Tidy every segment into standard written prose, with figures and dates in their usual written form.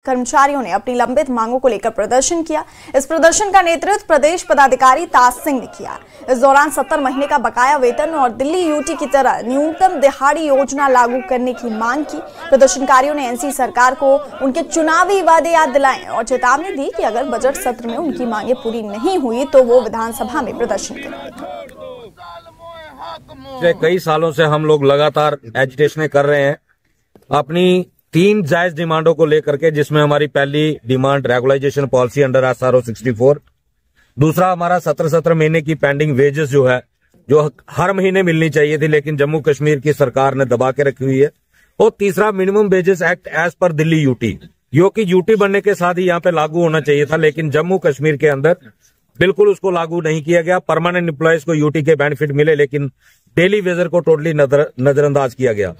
कर्मचारियों ने अपनी लंबित मांगों को लेकर प्रदर्शन किया। इस प्रदर्शन का नेतृत्व प्रदेश पदाधिकारी ताज सिंह ने किया। इस दौरान 70 महीने का बकाया वेतन और दिल्ली यूटी की तरह न्यूनतम दिहाड़ी योजना लागू करने की मांग की। प्रदर्शनकारियों ने एनसी सरकार को उनके चुनावी वादे याद दिलाए और चेतावनी दी कि अगर बजट सत्र में उनकी मांगे पूरी नहीं हुई तो वो विधानसभा में प्रदर्शन करेंगे। कई सालों से हम लोग लगातार एजिटेशन कर रहे हैं अपनी 3 जायज डिमांडों को लेकर के, जिसमें हमारी पहली demand regularisation policy under SRO 64, दूसरा हमारा 17 महीने की पेंडिंग वेजेस जो है, जो हर महीने मिलनी चाहिए थी लेकिन जम्मू कश्मीर की सरकार ने दबा के रखी हुई है, और तीसरा minimum wages act as per Delhi UT, जो कि यूटी बनने के साथ ही यहाँ पे लागू होना चाहिए था, लेकिन जम्मू कश्मीर के अंदर बिल्कुल उसको लागू नहीं किया गया। परमानेंट एम्प्लॉयज को यूटी के बेनिफिट मिले लेकिन डेली वेजर को टोटली नजरअंदाज किया गया।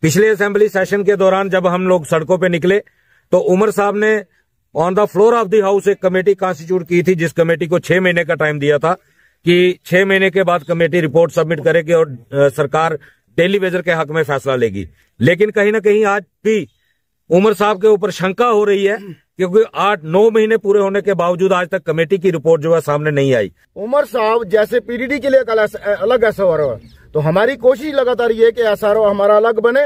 पिछले असेंबली सेशन के दौरान जब हम लोग सड़कों पे निकले तो उमर साहब ने on the floor of the house एक कमेटी कॉन्स्टिट्यूट की थी, जिस कमेटी को 6 महीने का टाइम दिया था कि 6 महीने के बाद कमेटी रिपोर्ट सबमिट करेगी और सरकार डेली वेजर के हक में फैसला लेगी। लेकिन कहीं ना कहीं आज भी उमर साहब के ऊपर शंका हो रही है क्योंकि 8-9 महीने पूरे होने के बावजूद आज तक कमेटी की रिपोर्ट जो है सामने नहीं आई। उमर साहब जैसे पीडीडी के लिए अलग SRO है, तो हमारी कोशिश लगातार ये है कि SRO हमारा अलग बने,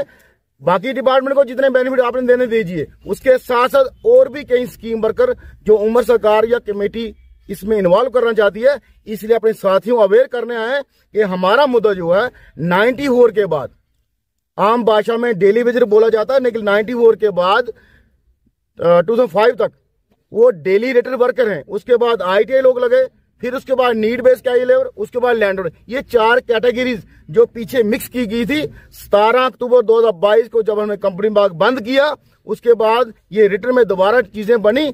बाकी डिपार्टमेंट को जितने बेनिफिट आपने देने दीजिए, उसके साथ साथ और भी कई स्कीम वर्कर जो उमर सरकार या कमेटी इसमें इन्वॉल्व करना चाहती है, इसलिए अपने साथियों अवेयर करने आए कि हमारा मुद्दा जो है 94 के बाद, आम भाषा में डेली वेजर बोला जाता है, लेकिन 94 के बाद 2005 तक वो डेली रेटेड वर्कर हैं, उसके बाद ITI लोग लगे, फिर उसके बाद नीड बेस्ड कैजुअल लेबर, उसके बाद लैंडलॉर्ड, ये 4 कैटेगरीज जो पीछे मिक्स की गई थी। 17 अक्टूबर 2022 को जब हमने कंपनी बाग बंद किया, उसके बाद ये रिटर्न में दोबारा चीजें बनी